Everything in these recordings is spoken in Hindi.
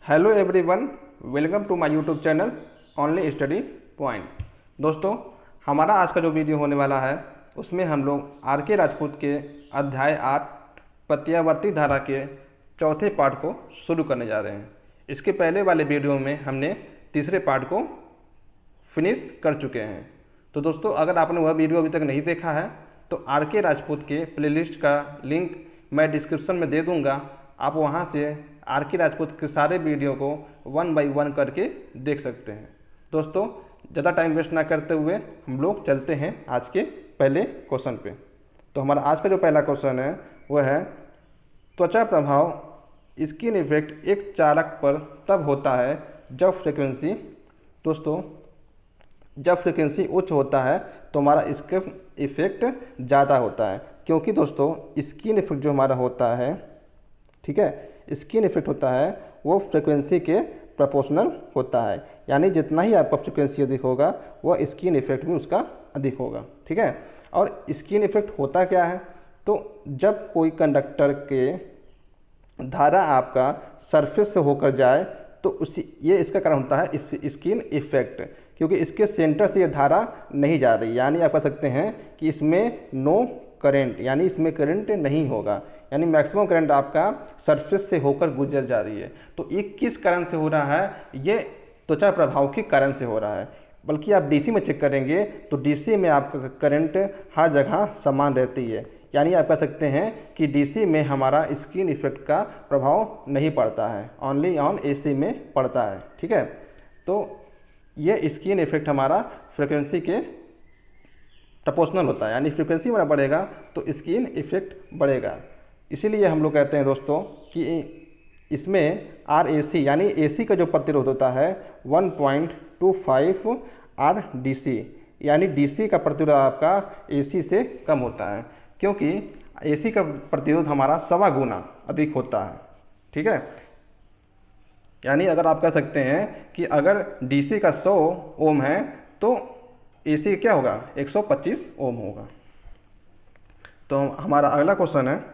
Hello everyone, welcome to my YouTube channel only study point. दोस्तों, हमारा आज का जो वीडियो होने वाला है उसमें हम लोग आर के राजपूत के अध्याय 8 प्रत्यावर्ती धारा के चौथे पार्ट को शुरू करने जा रहे हैं। इसके पहले वाले वीडियो में हमने तीसरे पार्ट को फिनिश कर चुके हैं। तो दोस्तों, अगर आपने वह वीडियो अभी तक नहीं देखा है तो आर के राजपूत के प्लेलिस्ट का लिंक मैं डिस्क्रिप्शन में दे दूंगा। आप वहां से आर के राजपूत के सारे वीडियो को 1 बाय 1 करके देख सकते हैं। दोस्तों, ज़्यादा टाइम वेस्ट ना करते हुए हम लोग चलते हैं आज के पहले क्वेश्चन पे। तो हमारा आज का जो पहला क्वेश्चन है वह है त्वचा प्रभाव स्किन इफेक्ट एक चालक पर तब होता है जब फ्रीक्वेंसी जब फ्रीक्वेंसी उच्च होता है तो हमारा स्किन इफेक्ट ज़्यादा होता है। क्योंकि दोस्तों स्किन इफेक्ट जो हमारा होता है, ठीक है, स्किन इफेक्ट होता है वो फ्रीक्वेंसी के प्रोपोर्शनल होता है। यानी जितना ही आपका फ्रीक्वेंसी अधिक होगा वह स्किन इफेक्ट भी उसका अधिक होगा, ठीक है। और स्किन इफेक्ट होता क्या है, तो जब कोई कंडक्टर के धारा आपका सरफेस से होकर जाए तो ये इसका कारण होता है स्किन इफेक्ट, क्योंकि इसके सेंटर से ये धारा नहीं जा रही। यानी आप कह सकते हैं कि इसमें नो करंट, यानी इसमें करंट नहीं होगा, यानी मैक्सिमम करंट आपका सरफेस से होकर गुजर जा रही है। तो ये किस कारण से हो रहा है? ये त्वचा प्रभाव के कारण से हो रहा है। बल्कि आप डीसी में चेक करेंगे तो डीसी में आपका करंट हर जगह समान रहती है। यानी आप कह सकते हैं कि डीसी में हमारा स्किन इफेक्ट का प्रभाव नहीं पड़ता है, ओनली ऑन एसी में पड़ता है, ठीक है। तो ये स्किन इफेक्ट हमारा फ्रीक्वेंसी के प्रोपोर्शनल होता है, यानी फ्रीक्वेंसी हमारा बढ़ेगा तो स्किन इफेक्ट बढ़ेगा। इसीलिए हम लोग कहते हैं दोस्तों कि इसमें RAC यानी AC का जो प्रतिरोध होता है 1.25 RDC, यानी DC का प्रतिरोध आपका AC से कम होता है, क्योंकि AC का प्रतिरोध हमारा 1.25 गुना अधिक होता है, ठीक है। यानी अगर आप कह सकते हैं कि अगर DC का 100 ओम है तो AC क्या होगा, 125 ओम होगा। तो हमारा अगला क्वेश्चन है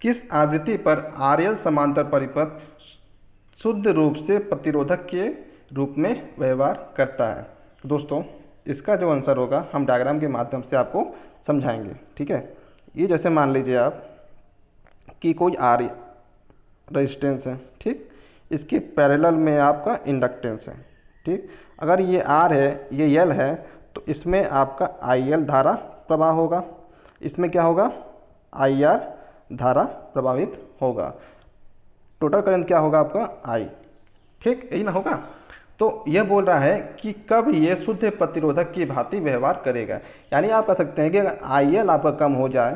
किस आवृत्ति पर RL समांतर परिपथ शुद्ध रूप से प्रतिरोधक के रूप में व्यवहार करता है? दोस्तों, इसका जो आंसर होगा हम डायग्राम के माध्यम से आपको समझाएंगे, ठीक है। ये जैसे मान लीजिए आप कि कोई R रेजिस्टेंस है, ठीक, इसके पैरेलल में आपका इंडक्टेंस है, ठीक। अगर ये R है, ये L है, तो इसमें आपका IL धारा प्रवाह होगा, इसमें क्या होगा, IR धारा प्रभावित होगा। टोटल करंट क्या होगा आपका I, ठीक, यही ना होगा। तो यह बोल रहा है कि कब ये शुद्ध प्रतिरोधक की भांति व्यवहार करेगा। यानी आप कह सकते हैं कि अगर IL आपका कम हो जाए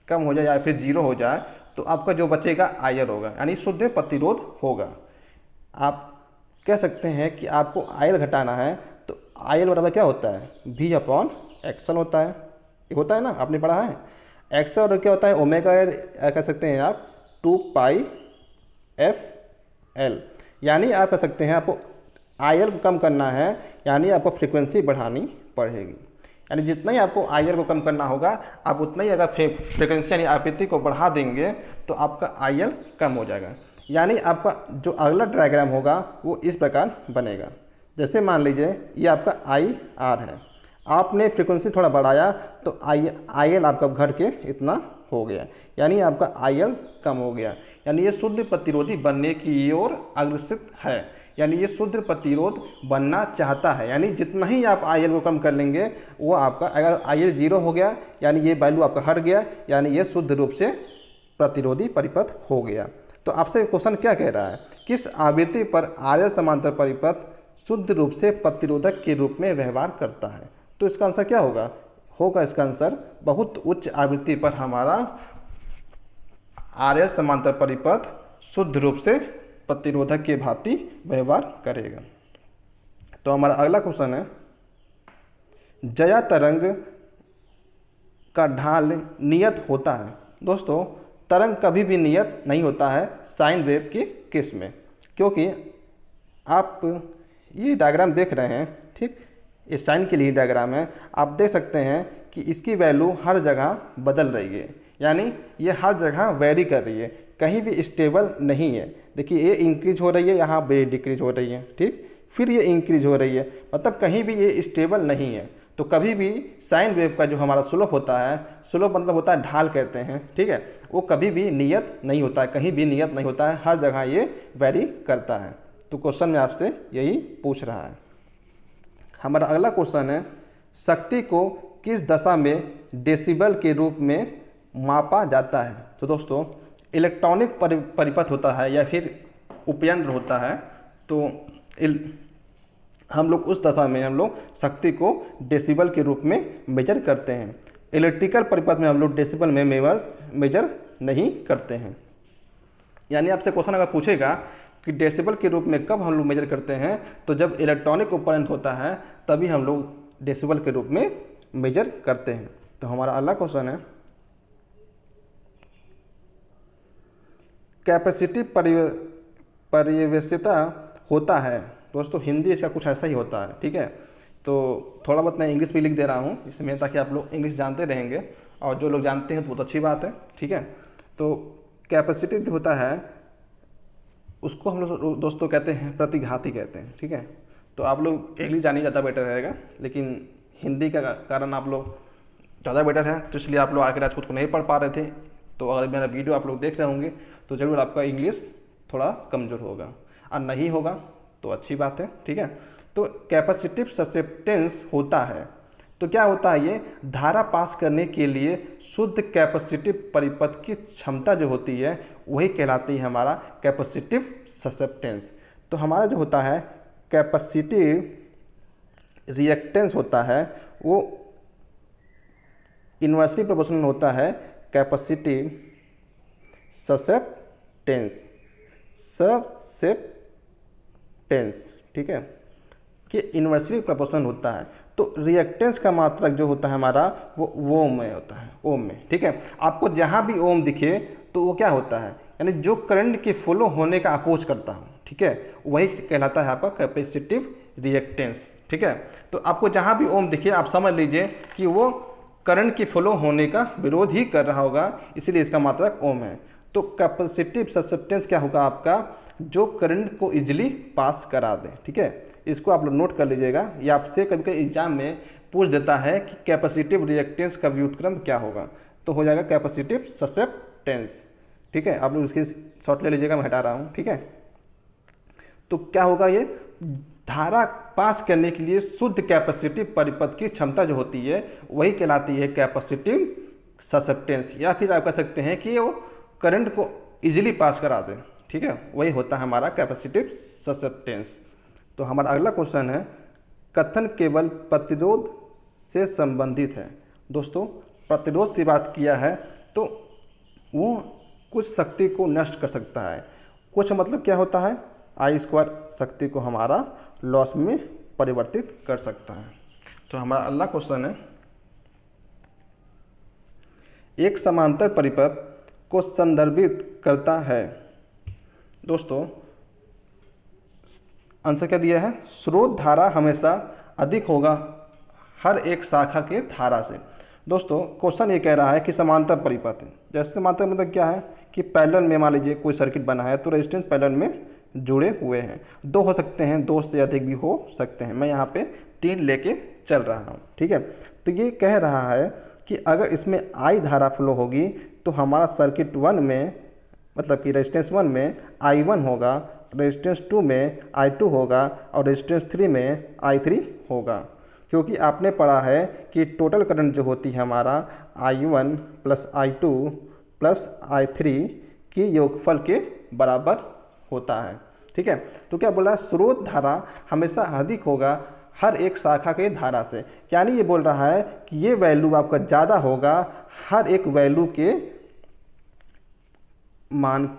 या फिर 0 हो जाए तो आपका जो बचेगा IL होगा, यानी शुद्ध प्रतिरोध होगा। आप कह सकते हैं कि आपको IL घटाना है तो IL बराबर क्या होता है, V/XL होता है, ये होता है ना, आपने पढ़ा है। XL और क्या होता है, ओमेगा कह सकते हैं आप 2πfL। यानी आप कह सकते हैं आपको IL को कम करना है, यानी आपको फ्रीक्वेंसी बढ़ानी पड़ेगी। यानी जितना ही आपको IL को कम करना होगा, आप उतना ही अगर फ्रीक्वेंसी यानी आवृत्ति को बढ़ा देंगे तो आपका IL कम हो जाएगा। यानी आपका जो अगला डायग्राम होगा वो इस प्रकार बनेगा। जैसे मान लीजिए ये आपका IR है, आपने फ्रीक्वेंसी थोड़ा बढ़ाया तो IL आपका घट के इतना हो गया, यानी आपका IL कम हो गया। यानी ये शुद्ध प्रतिरोधी बनने की ओर अग्रसित है, यानी ये शुद्ध प्रतिरोध बनना चाहता है। यानी जितना ही आप IL को कम कर लेंगे वो आपका, अगर IL 0 हो गया यानी ये वैल्यू आपका हट गया, यानी ये शुद्ध रूप से प्रतिरोधी परिपथ हो गया। तो आपसे क्वेश्चन क्या कह रहा है, किस आवृत्ति पर RL समांतर परिपथ शुद्ध रूप से प्रतिरोधक के रूप में व्यवहार करता है? तो इसका आंसर क्या होगा इसका आंसर बहुत उच्च आवृत्ति पर हमारा RL समांतर परिपथ शुद्ध रूप से प्रतिरोधक के भांति व्यवहार करेगा। तो हमारा अगला क्वेश्चन है ज्या तरंग का ढाल नियत होता है? दोस्तों, तरंग कभी भी नियत नहीं होता है साइन वेव के केस में, क्योंकि आप ये डायग्राम देख रहे हैं, ठीक, ये साइन के लिए डायग्राम है। आप देख सकते हैं कि इसकी वैल्यू हर जगह बदल रही है, यानी ये हर जगह वेरी कर रही है। कहीं भी स्टेबल नहीं है। देखिए ये इंक्रीज हो रही है, यहाँ पे डिक्रीज हो रही है, ठीक, फिर ये इंक्रीज हो रही है, मतलब कहीं भी ये स्टेबल नहीं है। तो कभी भी साइन वेव का जो हमारा स्लोप होता है, स्लोप मतलब होता है ढाल कहते हैं, ठीक है, वो कभी भी नियत नहीं होता है, कहीं भी नियत नहीं होता है, हर जगह ये वेरी करता है। तो क्वेश्चन में आपसे यही पूछ रहा है। हमारा अगला क्वेश्चन है, शक्ति को किस दशा में डेसिबल के रूप में मापा जाता है। तो दोस्तों इलेक्ट्रॉनिक परिपथ होता है या फिर उपयंत्र होता है, तो हम लोग उस दशा में हम लोग शक्ति को डेसिबल के रूप में मेजर करते हैं। इलेक्ट्रिकल परिपथ में हम लोग डेसिबल में मेजर नहीं करते हैं। यानी आपसे क्वेश्चन अगर पूछेगा कि डेसिबल के रूप में कब हम लोग मेजर करते हैं, तो जब इलेक्ट्रॉनिक उपकरण होता है तभी हम लोग डेसिबल के रूप में मेजर करते हैं। तो हमारा अगला क्वेश्चन है, कैपेसिटिव पर्यवेक्षिता होता है। दोस्तों हिंदी इसका कुछ ऐसा ही होता है, ठीक है, तो थोड़ा बहुत मैं इंग्लिश भी लिख दे रहा हूँ इसमें, ताकि आप लोग इंग्लिश जानते रहेंगे, और जो लोग जानते हैं तो बहुत अच्छी बात है, ठीक है। तो कैपेसिटिव जो होता है उसको हम लोग दोस्तों कहते हैं प्रतिघाती कहते हैं, ठीक है। तो आप लोग इंग्लिश जानिए, ज़्यादा बेटर रहेगा, लेकिन हिंदी का कारण आप लोग ज़्यादा बेटर है, तो इसलिए आप लोग आगे आज खुद को नहीं पढ़ पा रहे थे। तो अगर मेरा वीडियो आप लोग देख रहे होंगे तो ज़रूर आपका इंग्लिश थोड़ा कमज़ोर होगा, और नहीं होगा तो अच्छी बात है, ठीक है। तो कैपेसिटिव ससेप्टेंस होता है, तो क्या होता है, ये धारा पास करने के लिए शुद्ध कैपेसिटिव परिपथ की क्षमता जो होती है वही कहलाती है हमारा कैपेसिटिव ससेप्टेंस। तो हमारा जो होता है कैपेसिटिव रिएक्टेंस होता है वो इन्वर्सली प्रोपोर्शनल होता है कैपेसिटिव ससेप्टेंस, ठीक है, कि इन्वर्सली प्रोपोर्शनल होता है। तो रिएक्टेंस का मात्रक जो होता है हमारा वो ओम में होता है, ओम में, ठीक है। आपको जहाँ भी ओम दिखे तो वो क्या होता है, यानी जो करंट के फ्लो होने का अपोज करता हूँ, ठीक है, वही कहलाता है आपका कैपेसिटिव रिएक्टेंस, ठीक है। तो आपको जहाँ भी ओम दिखे आप समझ लीजिए कि वो करंट के फ्लो होने का विरोध ही कर रहा होगा, इसीलिए इसका मात्रक ओम है। तो कैपेसिटिव ससेप्टेंस क्या होगा आपका, जो करंट को इजिली पास करा दे, ठीक है। इसको आप लोग नोट कर लीजिएगा, ये आपसे कभी कभी एग्जाम में पूछ देता है कि कैपेसिटिव रिएक्टेंस का व्युत्क्रम क्या होगा, तो हो जाएगा कैपेसिटिव ससेप्टेंस, ठीक है। आप लोग इसके शॉर्ट ले लीजिएगा, मैं हटा रहा हूँ, ठीक है। तो क्या होगा, ये धारा पास करने के लिए शुद्ध कैपेसिटिव परिपथ की क्षमता जो होती है वही कहलाती है कैपेसिटिव ससेप्टेंस, या फिर आप कह सकते हैं कि वो करंट को इजीली पास करा दे, ठीक है, वही होता है हमारा कैपेसिटिव ससेप्टेंस। तो हमारा अगला क्वेश्चन है, कथन केवल प्रतिरोध से संबंधित है। दोस्तों प्रतिरोध से बात किया है तो वो कुछ शक्ति को नष्ट कर सकता है, कुछ मतलब क्या होता है, I² शक्ति को हमारा लॉस में परिवर्तित कर सकता है। तो हमारा अगला क्वेश्चन है, एक समांतर परिपथ को संदर्भित करता है। दोस्तों आंसर क्या दिया है, स्रोत धारा हमेशा अधिक होगा हर एक शाखा के धारा से। दोस्तों क्वेश्चन ये कह रहा है कि समांतर परिपथ है, जैसे समांतर मतलब क्या है कि पैरेलल में मान लीजिए कोई सर्किट बना है तो रेजिस्टेंस पैरेलल में जुड़े हुए हैं, दो हो सकते हैं, दो से अधिक भी हो सकते हैं, मैं यहाँ पे 3 लेके चल रहा हूँ, ठीक है। तो ये कह रहा है कि अगर इसमें I धारा फ्लो होगी तो हमारा सर्किट 1 में मतलब कि रेजिस्टेंस 1 में I1 होगा, रेजिस्टेंस 2 में I2 होगा और रेजिस्टेंस 3 में I3 होगा, क्योंकि आपने पढ़ा है कि टोटल करंट जो होती है हमारा I1 plus I2 plus I3 की योगफल के बराबर होता है, ठीक है। तो क्या बोला, स्रोत धारा हमेशा अधिक होगा हर एक शाखा के धारा से, यानी ये बोल रहा है कि ये वैल्यू आपका ज़्यादा होगा हर एक वैल्यू के मान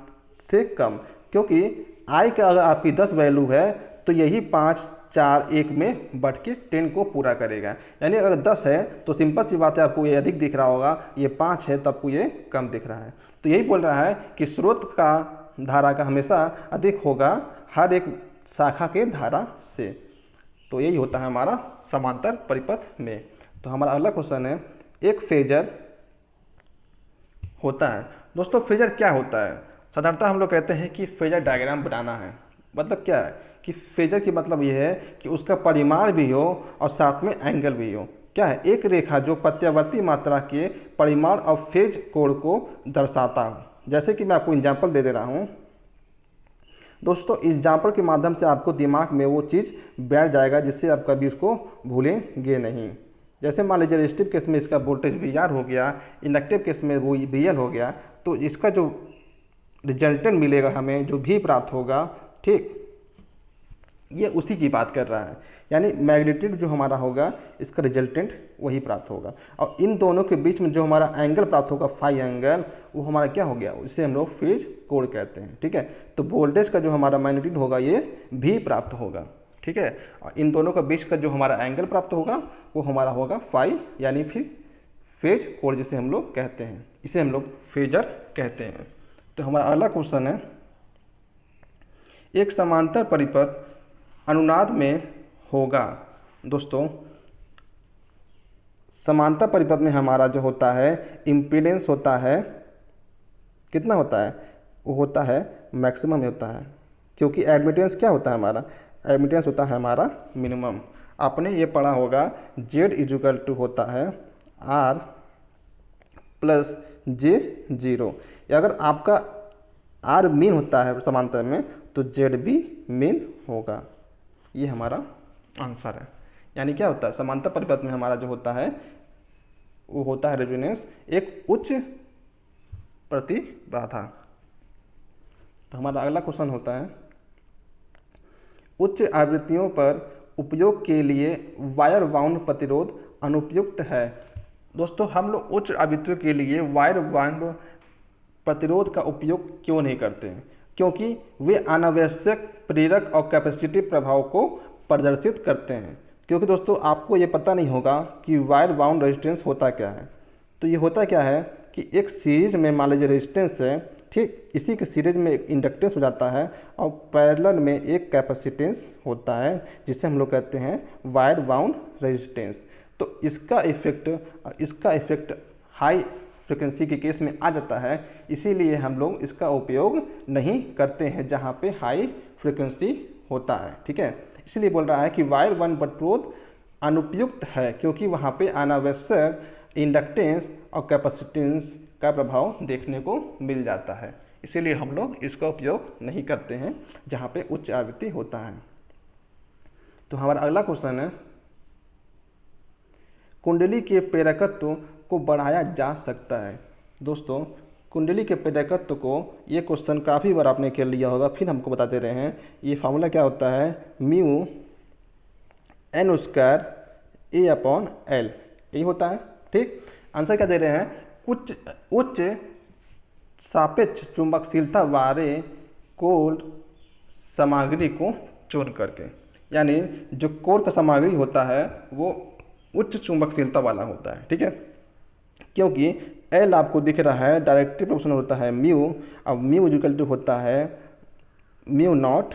से कम, क्योंकि I का अगर आपकी 10 वैल्यू है तो यही 5, 4, 1 में बढ़ के 10 को पूरा करेगा। यानी अगर 10 है तो सिंपल सी बात है आपको ये अधिक दिख रहा होगा, ये 5 है तो आपको ये कम दिख रहा है। तो यही बोल रहा है कि स्रोत का धारा का हमेशा अधिक होगा हर एक शाखा के धारा से। तो यही होता है हमारा समांतर परिपथ में। तो हमारा अगला क्वेश्चन है, एक फेजर होता है। दोस्तों फेजर क्या होता है, साधारणतः हम लोग कहते हैं कि फेजर डायग्राम बनाना है। मतलब क्या है कि फेजर की मतलब ये है कि उसका परिमाण भी हो और साथ में एंगल भी हो। क्या है, एक रेखा जो प्रत्यावर्ती मात्रा के परिमाण और फेज कोण को दर्शाता हो। जैसे कि मैं आपको एग्जाम्पल दे रहा हूँ दोस्तों, एग्जाम्पल के माध्यम से आपको दिमाग में वो चीज़ बैठ जाएगा जिससे आप कभी उसको भूलेंगे नहीं। जैसे मान लीजिए रेजिस्टिव केस में इसका वोल्टेज VR हो गया, इंडक्टिव केस में वो VL हो गया, तो इसका जो रिजल्टेंट मिलेगा हमें, जो भी प्राप्त होगा, ठीक, ये उसी की बात कर रहा है। यानी मैग्नीट्यूड जो हमारा होगा इसका रिजल्टेंट वही प्राप्त होगा। और इन दोनों के बीच में जो हमारा एंगल प्राप्त होगा फाई एंगल, वो हमारा क्या हो गया, उसे हम लोग फेज कोण कहते हैं। ठीक है, तो वोल्टेज का जो हमारा मैग्नीट्यूड होगा ये भी प्राप्त होगा। ठीक है, और इन दोनों का बीच का जो हमारा एंगल प्राप्त होगा वो हमारा होगा फाई, यानी फिर फेज कोण जिसे हम लोग कहते हैं, इसे हम लोग फेजर कहते हैं। तो हमारा अगला क्वेश्चन है, एक समांतर परिपथ अनुनाद में होगा। दोस्तों, समांतर परिपथ में हमारा जो होता है इम्पीडेंस होता है, कितना होता है, वो होता है मैक्सिमम होता है, क्योंकि एडमिटेंस क्या होता है हमारा, एडमिटेंस होता है हमारा मिनिमम। आपने ये पढ़ा होगा Z इजुकल टू होता है R प्लस J0। अगर आपका R मीन होता है समांतर में तो Z भी मीन होगा। ये हमारा आंसर है। यानी क्या होता है, समांतर परिपथ में हमारा जो होता है वो होता है रेजोनेंस एक उच्च प्रतिबाधा। तो हमारा अगला क्वेश्चन होता है, उच्च आवृत्तियों पर उपयोग के लिए वायर बाउंड प्रतिरोध अनुपयुक्त है। दोस्तों, हम लोग उच्च आवृत्तियों के लिए वायर बाउंड प्रतिरोध का उपयोग क्यों नहीं करते हैं, क्योंकि वे अनावश्यक प्रेरक और कैपेसिटिव प्रभाव को प्रदर्शित करते हैं। क्योंकि दोस्तों आपको ये पता नहीं होगा कि वायर बाउंड रेजिस्टेंस होता क्या है। तो ये होता क्या है कि एक सीरीज में मान लीजिए रेजिस्टेंस है, ठीक, इसी के सीरीज में एक इंडक्टेंस हो जाता है और पैरेलल में एक कैपेसिटेंस होता है जिसे हम लोग कहते हैं वायर बाउंड रेजिस्टेंस। तो इसका इफेक्ट हाई फ्रिक्वेंसी के केस में आ जाता है, इसीलिए हम लोग इसका उपयोग नहीं करते हैं जहाँ पे हाई फ्रिक्वेंसी होता है। ठीक है, इसलिए बोल रहा है कि वायर बाउंड प्रतिरोध अनुपयुक्त है क्योंकि वहाँ पे अनावश्यक इंडक्टेंस और कैपेसिटेंस का प्रभाव देखने को मिल जाता है, इसीलिए हम लोग इसका उपयोग नहीं करते हैं जहाँ पे उच्च आवृत्ति होता है। तो हमारा अगला क्वेश्चन है, कुंडली के प्रेरकत्व को बढ़ाया जा सकता है। दोस्तों, कुंडली के प्रेरकत्व को, ये क्वेश्चन काफ़ी बार आपने खेल लिया होगा, फिर हमको बता दे रहे हैं। ये फार्मूला क्या होता है, म्यू n स्क्वायर A/L, यही होता है। ठीक, आंसर क्या दे रहे हैं, उच्च सापेक्ष चुंबकशीलता वाले कोर सामग्री को चुन करके, यानी जो कोर का सामग्री होता है वो उच्च चुंबकशीलता वाला होता है। ठीक है, क्योंकि L आपको दिख रहा है डायरेक्टली प्रोपोर्शनल होता है म्यू, अब म्यू इक्वल टू होता है म्यू नॉट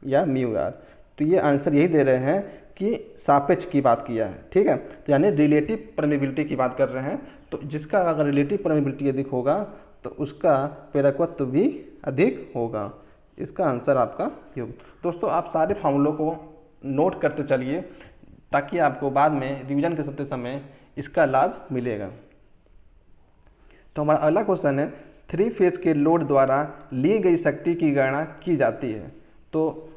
या म्यू आर। तो ये आंसर यही दे रहे हैं कि सापेक्ष की बात किया है। ठीक है, तो यानी रिलेटिव परमेबिलिटी की बात कर रहे हैं। तो जिसका अगर रिलेटिव परमेबिलिटी अधिक होगा तो उसका प्रेरकत्व भी अधिक होगा। इसका आंसर आपका ये। दोस्तों, आप सारे फॉर्मूलों को नोट करते चलिए ताकि आपको बाद में रिवीजन करते समय इसका लाभ मिलेगा। तो हमारा अगला क्वेश्चन है, 3 फेज के लोड द्वारा ली गई शक्ति की गणना की जाती है। तो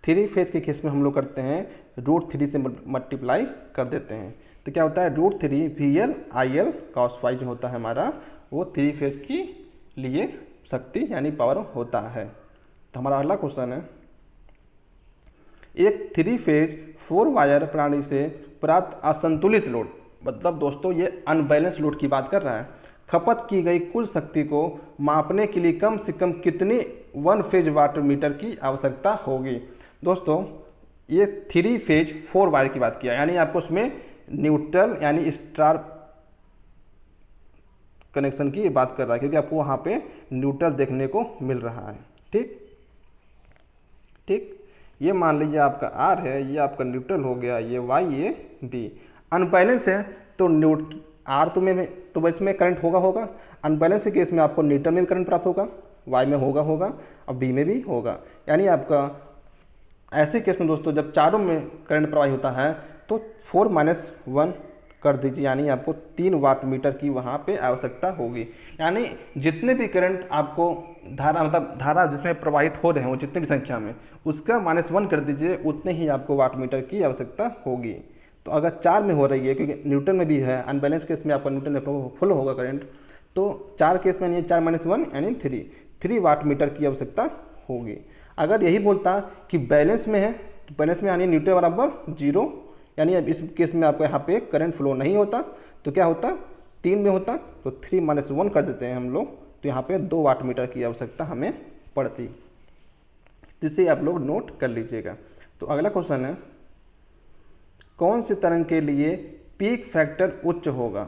3 फेज के केस में हम लोग करते हैं √3 से मल्टीप्लाई कर देते हैं। तो क्या होता है, √3 VL IL cos phi जो होता है हमारा, वो 3 फेज की लिए शक्ति यानी पावर होता है। तो हमारा अगला क्वेश्चन है, एक 3 फेज 4 वायर प्रणाली से प्राप्त असंतुलित लोड, मतलब दोस्तों ये अनबैलेंस लोड की बात कर रहा है, खपत की गई कुल शक्ति को मापने के लिए कम से कम कितने 1 फेज वाट मीटर की आवश्यकता होगी। दोस्तों, ये 3 फेज 4 वायर की बात किया, यानी आपको उसमें न्यूट्रल यानी स्टार कनेक्शन की बात कर रहा है, क्योंकि आपको वहाँ पे न्यूट्रल देखने को मिल रहा है। ठीक, ये मान लीजिए आपका R है, ये आपका न्यूट्रल हो गया, ये Y, ये B। अनबैलेंस है तो R तो इसमें करंट होगा, अनबैलेंस के केस में आपको न्यूट्रल में भी करंट प्राप्त होगा। वाई में होगा और बी में भी होगा। यानी आपका ऐसे केस में दोस्तों जब चारों में करंट प्रवाहित होता है तो 4-1 कर दीजिए, यानी आपको 3 वाट मीटर की वहाँ पे आवश्यकता होगी। यानी जितने भी करंट आपको धारा मतलब धारा जिसमें प्रवाहित हो रहे हैं वो जितने भी संख्या में, उसका -1 कर दीजिए, उतने ही आपको वाट मीटर की आवश्यकता होगी। तो अगर 4 में हो रही है, क्योंकि न्यूटन में भी है, अनबैलेंस केस में आपका न्यूटन में फुल होगा करंट, तो 4 केस में यानी 4-1 यानी 3 वाट मीटर की आवश्यकता होगी। अगर यही बोलता कि बैलेंस में है तो बैलेंस में यानी न्यूटन बराबर 0, यानी अब इस केस में आपको यहाँ पे करंट फ्लो नहीं होता तो क्या होता, 3 में होता तो 3-1 कर देते हैं हम लोग, तो यहाँ पे 2 वाट मीटर की आवश्यकता हमें पड़ती। तो इसे आप लोग नोट कर लीजिएगा। तो अगला क्वेश्चन है, कौन सी तरंग के लिए पीक फैक्टर उच्च होगा।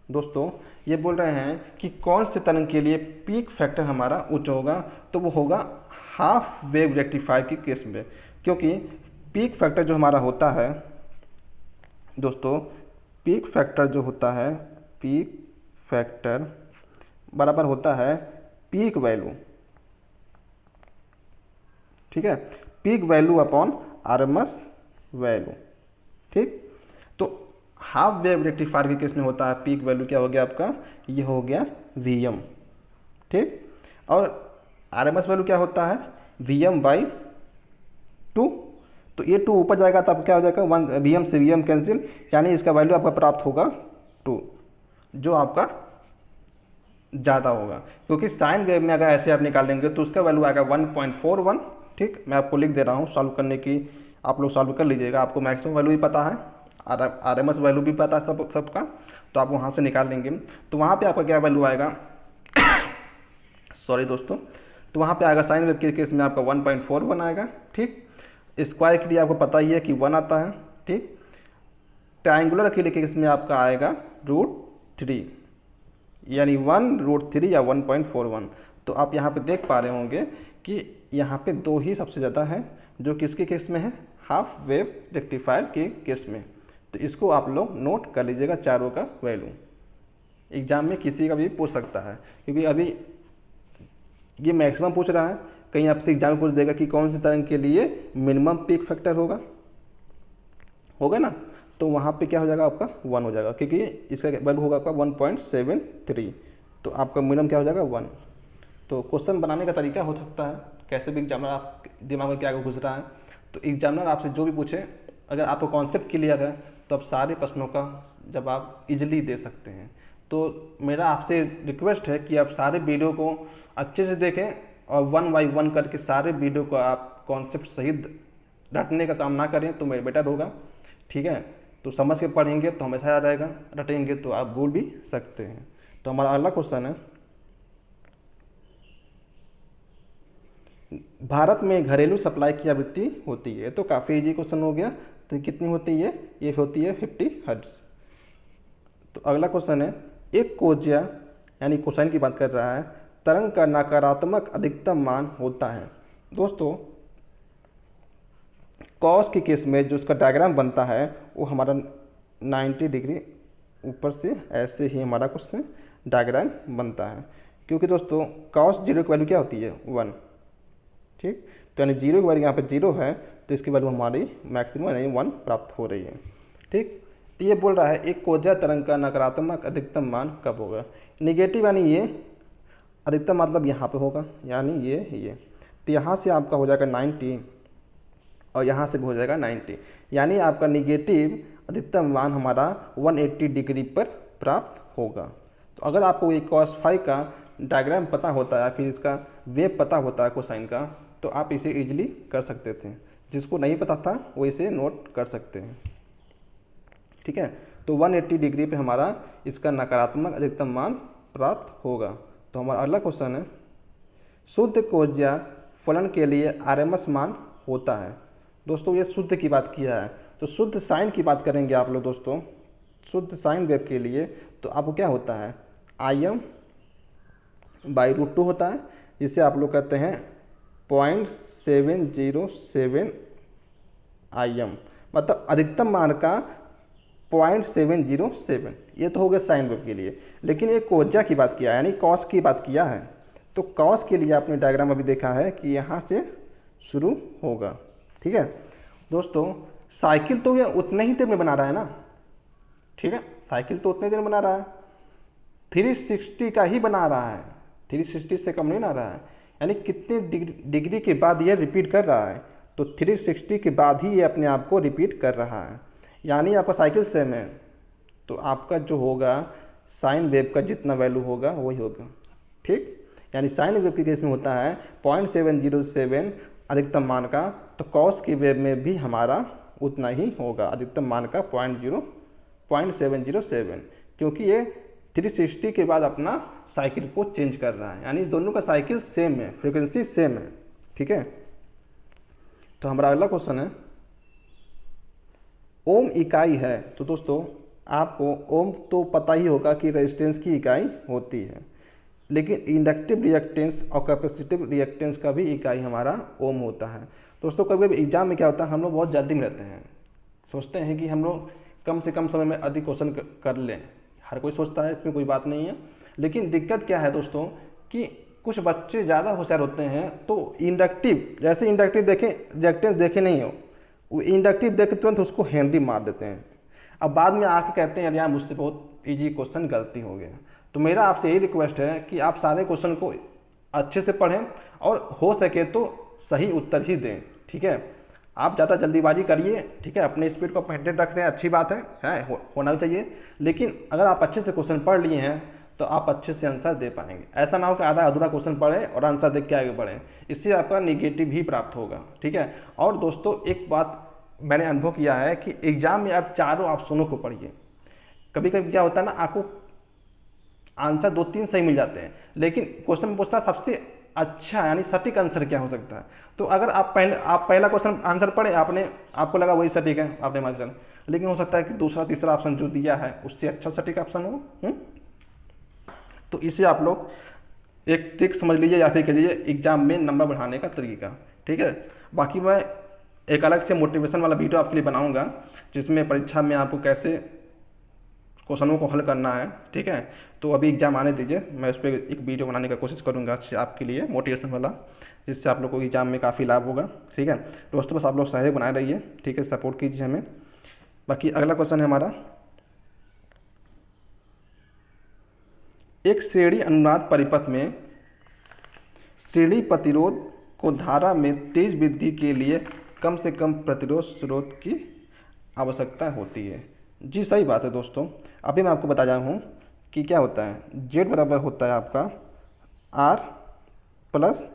दोस्तों ये बोल रहे हैं कि कौन से तरंग के लिए पीक फैक्टर हमारा उच्च होगा, तो वो होगा हाफ वेव रेक्टिफायर की केस में, क्योंकि पीक फैक्टर जो हमारा होता है दोस्तों, पीक फैक्टर जो होता है, पीक फैक्टर बराबर होता है पीक वैल्यू, ठीक है, peak value upon RMS value, ठीक। तो हाफ वेव रेक्टिफायर के केस में होता है पीक वैल्यू क्या हो गया आपका, ये हो गया Vm, ठीक। और आरएमएस वैल्यू क्या होता है Vm/2, तो ये 2 ऊपर जाएगा तब क्या हो जाएगा, 1 Vm से Vm कैंसिल, यानी इसका वैल्यू आपका प्राप्त होगा 2, जो आपका ज़्यादा होगा, क्योंकि साइन वेव में अगर ऐसे आप निकालेंगे तो उसका वैल्यू आएगा 1.41, ठीक। मैं आपको लिख दे रहा हूँ सॉल्व करने की, आप लोग सॉल्व कर लीजिएगा, आपको मैक्सिमम वैल्यू भी पता है, आरएमएस वैल्यू भी पता है सबका, तो आप वहाँ से निकाल लेंगे। तो वहाँ पे आपका क्या वैल्यू आएगा सॉरी दोस्तों, तो वहाँ पे आएगा साइन वेव के केस में आपका 1.41 आएगा, ठीक। स्क्वायर के लिए आपको पता ही है कि 1 आता है, ठीक। ट्रायंगुलर के लिए केस में आपका आएगा √3, यानी 1√3 या 1.41। तो आप यहाँ पे देख पा रहे होंगे कि यहाँ पे 2 ही सबसे ज़्यादा है, जो किसके केस में है, हाफ वेव रेक्टिफायर के केस में। तो इसको आप लोग नोट कर लीजिएगा, चारों का वैल्यू एग्जाम में किसी का भी पूछ सकता है, क्योंकि अभी ये मैक्सिमम पूछ रहा है, कहीं आपसे एग्जाम में पूछ देगा कि कौन सी तरंग के लिए मिनिमम पीक फैक्टर होगा ना, तो वहाँ पे क्या हो जाएगा आपका 1 हो जाएगा, क्योंकि इसका वैल्यू होगा आपका 1.73, तो आपका मिनिमम क्या हो जाएगा 1। तो क्वेश्चन बनाने का तरीका हो सकता है, कैसे भी एग्जामिनर आप दिमाग में क्या घुस रहा है, तो एग्जामिनर आपसे जो भी पूछे, अगर आपको कॉन्सेप्ट क्लियर है तो आप सारे प्रश्नों का जवाब इजीली दे सकते हैं। तो मेरा आपसे रिक्वेस्ट है कि आप सारे वीडियो को अच्छे से देखें और 1 बाय 1 करके सारे वीडियो को आप कॉन्सेप्ट सहित रटने का काम ना करें तो बेटर होगा, ठीक है। तो समझ के पढ़ेंगे तो हमेशा याद रहेगा, रटेंगे तो आप भूल भी सकते हैं। तो हमारा अगला क्वेश्चन है, भारत में घरेलू सप्लाई की आवृत्ति होती है, तो काफ़ी इजी क्वेश्चन हो गया। तो कितनी होती है, ये होती है 50 हर्ट्ज। तो अगला क्वेश्चन है, एक कोज्या यानी कोसाइन की बात कर रहा है, तरंग का नकारात्मक अधिकतम मान होता है। दोस्तों कॉस के केस में जो इसका डायग्राम बनता है वो हमारा 90 डिग्री ऊपर से ऐसे ही हमारा क्वेश्चन डायग्राम बनता है, क्योंकि दोस्तों कॉस 0 की वैल्यू क्या होती है 1, ठीक। तो यानी 0 की वैल्यू यहाँ पे 0 है, तो इसकी वैल्यू हमारी मैक्सिमम यानी 1 प्राप्त हो रही है, ठीक। तो ये बोल रहा है एक कोज्या तरंग का नकारात्मक अधिकतम मान कब होगा। निगेटिव यानी ये, अधिकतम मतलब यहाँ पे होगा, यानी ये तो यहाँ से आपका हो जाएगा 90 और यहाँ से भी हो जाएगा 90, यानी आपका निगेटिव अधिकतम मान हमारा 180 डिग्री पर प्राप्त होगा। तो अगर आपको ये cos फाई का डायग्राम पता होता है, फिर इसका वेव पता होता है कोसाइन का, तो आप इसे इजीली कर सकते थे। जिसको नहीं पता था वो इसे नोट कर सकते हैं, ठीक है। तो 180 डिग्री पे हमारा इसका नकारात्मक अधिकतम मान प्राप्त होगा। तो हमारा अगला क्वेश्चन है, शुद्ध कोज्या फलन के लिए आरएमएस मान होता है। दोस्तों ये शुद्ध की बात किया है, तो शुद्ध साइन की बात करेंगे आप लोग दोस्तों। शुद्ध साइन वेव के लिए तो आपको क्या होता है, Im/√2 होता है, जिसे आप लोग कहते हैं 0.707 Im, मतलब अधिकतम मान का 0.707। ये तो हो गया साइन वेव के लिए। लेकिन एक कोज्या की बात किया है, यानी कॉस की बात किया है, तो कॉस के लिए आपने डायग्राम अभी देखा है कि यहाँ से शुरू होगा। ठीक है दोस्तों, साइकिल तो ये उतने ही देर में बना रहा है ना, ठीक है, साइकिल तो उतने देर में बना रहा है, 360 का ही बना रहा है, 360 से कम नहीं बना रहा है। यानी कितने डिग्री के बाद ये रिपीट कर रहा है, तो 360 के बाद ही ये अपने आप को रिपीट कर रहा है। यानी आपका साइकिल सेम है, तो आपका जो होगा साइन वेव का जितना वैल्यू होगा वही होगा। ठीक, यानी साइन वेव के केस में होता है 0.707 अधिकतम मान का, तो कॉस की वेव में भी हमारा उतना ही होगा, अधिकतम मान का 0.707, क्योंकि ये 360 के बाद अपना साइकिल को चेंज कर रहा है। यानी इस दोनों का साइकिल सेम है, फ्रीक्वेंसी सेम है। ठीक है, तो हमारा अगला क्वेश्चन है, ओम इकाई है। तो दोस्तों आपको ओम तो पता ही होगा कि रेजिस्टेंस की इकाई होती है, लेकिन इंडक्टिव रिएक्टेंस और कैपेसिटिव रिएक्टेंस का भी इकाई हमारा ओम होता है। दोस्तों कभी कभी एग्जाम में क्या होता है, हम लोग बहुत जल्दी में रहते हैं, सोचते हैं कि हम लोग कम से कम समय में अधिक क्वेश्चन कर लें। हर कोई सोचता है, इसमें कोई बात नहीं है, लेकिन दिक्कत क्या है दोस्तों कि कुछ बच्चे ज़्यादा होशियार होते हैं, तो इंडक्टिव, जैसे इंडक्टिव देखें, रिएक्टेंस देखे नहीं हो, वो इंडक्टिव देख के तुरंत उसको हैंडी मार देते हैं। अब बाद में आके कहते हैं यार मुझसे बहुत ईजी क्वेश्चन गलती हो गया। तो मेरा आपसे यही रिक्वेस्ट है कि आप सारे क्वेश्चन को अच्छे से पढ़ें और हो सके तो सही उत्तर ही दें। ठीक है, आप ज़्यादा जल्दीबाजी करिए, ठीक है, अपने स्पीड को मेंटेन रख रहे हैं, अच्छी बात है होना भी चाहिए, लेकिन अगर आप अच्छे से क्वेश्चन पढ़ लिए हैं तो आप अच्छे से आंसर दे पाएंगे। ऐसा ना हो कि आधा अधूरा क्वेश्चन पढ़ें और आंसर देख के आगे बढ़ें, इससे आपका निगेटिव ही प्राप्त होगा। ठीक है, और दोस्तों एक बात मैंने अनुभव किया है कि एग्जाम में आप चारों ऑप्शनों को पढ़िए। कभी कभी क्या होता है ना, आपको आंसर 2-3 सही मिल जाते हैं, लेकिन क्वेश्चन में पूछता है सबसे अच्छा यानी सटीक आंसर क्या हो सकता है। तो अगर आप पहला क्वेश्चन आंसर पढ़े, आपको लगा वही सटीक है, आपने मान लिया, लेकिन हो सकता है कि दूसरा तीसरा ऑप्शन जो दिया है उससे अच्छा सटीक ऑप्शन हो। तो इसे आप लोग एक ट्रिक समझ लीजिए, या फिर कह लीजिए एग्जाम में नंबर बढ़ाने का तरीका। ठीक है, बाकी मैं एक अलग से मोटिवेशन वाला वीडियो आपके लिए बनाऊंगा, जिसमें परीक्षा में आपको कैसे क्वेश्चनों को हल करना है। ठीक है, तो अभी एग्जाम आने दीजिए, मैं उस पर एक वीडियो बनाने का कोशिश करूंगा आपके लिए मोटिवेशन वाला, जिससे आप लोगों को एग्जाम में काफ़ी लाभ होगा। ठीक है दोस्तों, बस आप लोग सहयोग बनाए रहिए, ठीक है, सपोर्ट कीजिए हमें। बाकी अगला क्वेश्चन है हमारा, एक श्रेणी अनुनाद परिपथ में श्रेणी प्रतिरोध को धारा में तेज वृद्धि के लिए कम से कम प्रतिरोध स्रोत की आवश्यकता होती है। जी सही बात है दोस्तों, अभी मैं आपको बता रहा हूँ कि क्या होता है। Z बराबर होता है आपका R प्लस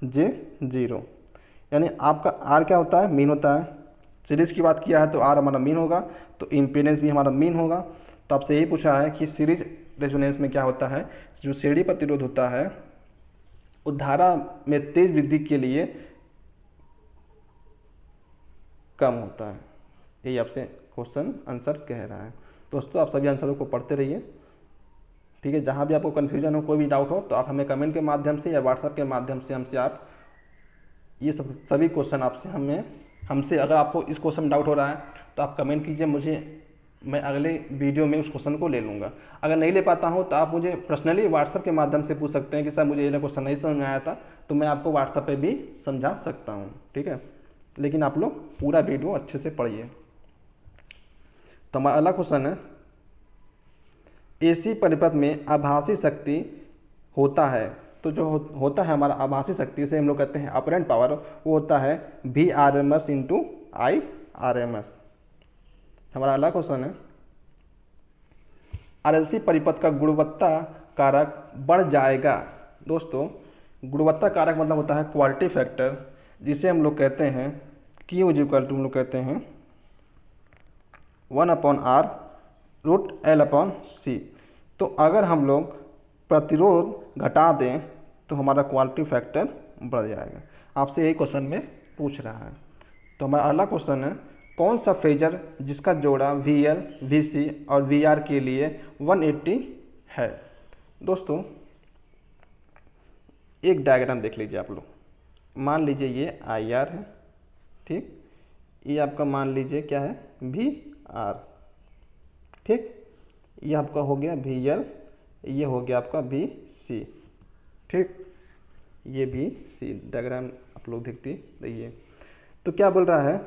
J0, यानी आपका R क्या होता है, मीन होता है। सीरीज़ की बात किया है तो R हमारा मीन होगा, तो इम्पीडेंस भी हमारा मीन होगा। तो आपसे यही पूछा है कि सीरीज रेजोनेंस में क्या होता है, जो श्रेणी प्रतिरोध होता है वो धारा में तेज वृद्धि के लिए कम होता है। यही आपसे क्वेश्चन आंसर कह रहा है। दोस्तों आप सभी आंसरों को पढ़ते रहिए, ठीक है। जहाँ भी आपको कन्फ्यूजन हो, कोई भी डाउट हो, तो आप हमें कमेंट के माध्यम से या व्हाट्सएप के माध्यम से हमसे आप ये सभी क्वेश्चन आपसे हमसे अगर आपको इस क्वेश्चन में डाउट हो रहा है तो आप कमेंट कीजिए मुझे, मैं अगले वीडियो में उस क्वेश्चन को ले लूँगा। अगर नहीं ले पाता हूँ तो आप मुझे पर्सनली व्हाट्सएप के माध्यम से पूछ सकते हैं कि सर मुझे ये क्वेश्चन नहीं समझ में आया था, तो मैं आपको व्हाट्सएप पे भी समझा सकता हूँ, ठीक है। लेकिन आप लोग पूरा वीडियो अच्छे से पढ़िए। तो हमारा अगला क्वेश्चन है, एसी परिपथ में आभासी शक्ति होता है, तो जो होता है हमारा आभासी शक्ति, इसे हम लोग कहते हैं अपरेंट पावर, वो होता है VRMS इंटू IRMS। हमारा अगला क्वेश्चन है, RLC परिपथ का गुणवत्ता कारक बढ़ जाएगा। दोस्तों गुणवत्ता कारक मतलब होता है क्वालिटी फैक्टर, जिसे हम लोग कहते हैं Q इक्वल टू हम लोग कहते हैं 1/R √L/C। तो अगर हम लोग प्रतिरोध घटा दें तो हमारा क्वालिटी फैक्टर बढ़ जाएगा। आपसे यही क्वेश्चन में पूछ रहा है। तो हमारा अगला क्वेश्चन है, कौन सा फेजर जिसका जोड़ा VL, VC और VR के लिए 180 है। दोस्तों एक डायग्राम देख लीजिए आप लोग, मान लीजिए ये IR है, ठीक, ये आपका मान लीजिए क्या है VR, ठीक, ये आपका हो गया VL, ये हो गया आपका VC, ठीक। ये भी सी डायग्राम आप लोग देखते रहिए। तो क्या बोल रहा है,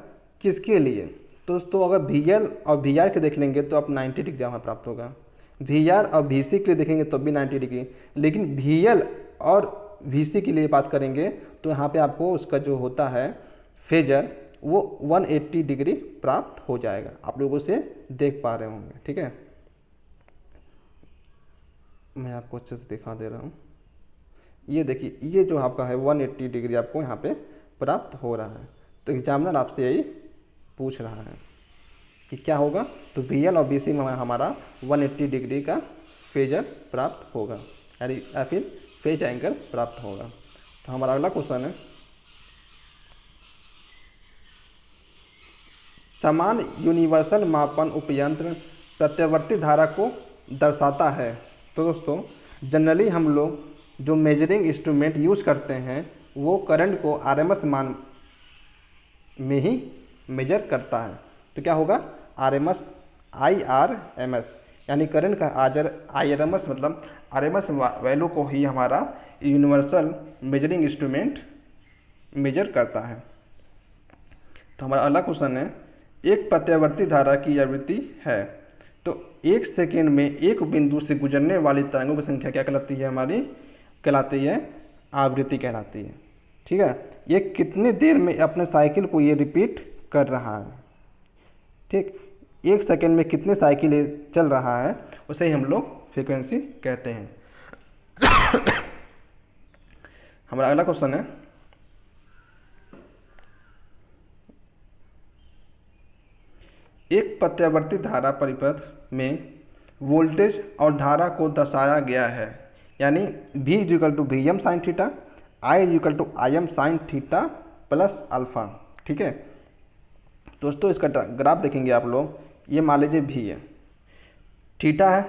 किसके लिए? तो दोस्तों अगर VL और VR के देख लेंगे तो आप 90 डिग्री यहाँ प्राप्त होगा। VR और VC के लिए देखेंगे तो भी 90 डिग्री, लेकिन VL और VC के लिए बात करेंगे तो यहाँ पे आपको उसका जो होता है फेजर वो 180 डिग्री प्राप्त हो जाएगा। आप लोग उसे देख पा रहे होंगे, ठीक है। मैं आपको अच्छे से दिखा दे रहा हूँ। ये देखिए, ये जो आपका है 180 डिग्री आपको यहाँ पे प्राप्त हो रहा है। तो एग्जामिनर आपसे यही पूछ रहा है कि क्या होगा, तो VL और VC में हमारा 180 डिग्री का फेजर प्राप्त होगा, यानी या फिर फेज एंगल प्राप्त होगा। तो हमारा अगला क्वेश्चन है, समान यूनिवर्सल मापन उपयंत्र प्रत्यावर्ती धारा को दर्शाता है। तो दोस्तों जनरली हम लोग जो मेजरिंग इंस्ट्रूमेंट यूज़ करते हैं वो करंट को RMS मान में ही मेजर करता है। तो क्या होगा, RMS IRMS, यानी करंट का IRMS मतलब RMS वैल्यू को ही हमारा यूनिवर्सल मेजरिंग इंस्ट्रूमेंट मेजर करता है। तो हमारा अगला क्वेश्चन है, एक प्रत्यावर्ती धारा की आवृत्ति है, तो एक सेकेंड में एक बिंदु से गुजरने वाली तरंगों की संख्या क्या कहलाती है, हमारी कहलाती है आवृत्ति कहलाती है, ठीक है। ये कितने देर में अपने साइकिल को ये रिपीट कर रहा है, ठीक, एक सेकेंड में कितने साइकिल चल रहा है उसे ही हम लोग फ्रीक्वेंसी कहते हैं। हमारा अगला क्वेश्चन है, एक प्रत्यावर्ती धारा परिपथ में वोल्टेज और धारा को दर्शाया गया है, यानी V = Vm sin theta, I = Im sin theta plus alpha, ठीक है। दोस्तों इसका ग्राफ देखेंगे आप लोग, ये मान लीजिए V है, थीटा है,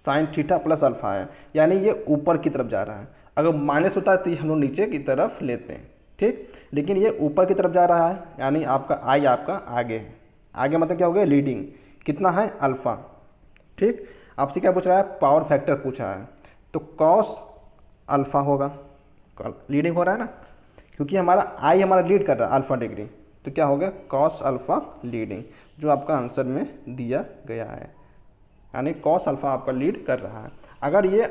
साइन थीटा प्लस अल्फ़ा है, यानी ये ऊपर की तरफ जा रहा है। अगर माइनस होता है तो ये हम लोग नीचे की तरफ लेते हैं, ठीक, लेकिन ये ऊपर की तरफ जा रहा है, यानी आपका I आपका आगे है। आगे मतलब क्या हो गया, लीडिंग, कितना है, अल्फ़ा, ठीक। आपसे क्या पूछ रहा है, पावर फैक्टर पूछा है, तो कॉस अल्फ़ा होगा, लीडिंग हो रहा है ना, क्योंकि हमारा आई हमारा लीड कर रहा है अल्फ़ा डिग्री, तो क्या हो गया, कॉस अल्फ़ा लीडिंग, जो आपका आंसर में दिया गया है, यानी कॉस अल्फ़ा आपका लीड कर रहा है। अगर ये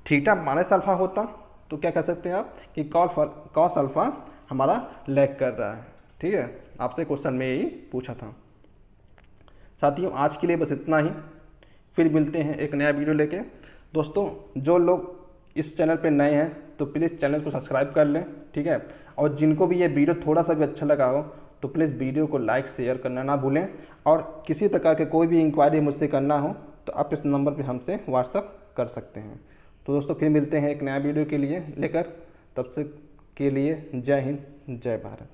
थीटा माइनस अल्फ़ा होता तो क्या कह सकते हैं आप कि कॉस अल्फ़ा हमारा लैग कर रहा है, ठीक है। आपसे क्वेश्चन में यही पूछा था। साथियों आज के लिए बस इतना ही, फिर मिलते हैं एक नया वीडियो लेके। दोस्तों जो लोग इस चैनल पे नए हैं तो प्लीज़ चैनल को सब्सक्राइब कर लें, ठीक है। और जिनको भी ये वीडियो थोड़ा सा भी अच्छा लगा हो तो प्लीज़ वीडियो को लाइक शेयर करना ना भूलें। और किसी प्रकार के कोई भी इंक्वायरी मुझसे करना हो तो आप इस नंबर पर हमसे व्हाट्सअप कर सकते हैं। तो दोस्तों फिर मिलते हैं एक नया वीडियो के लिए लेकर, तब तक के लिए जय हिंद, जय भारत।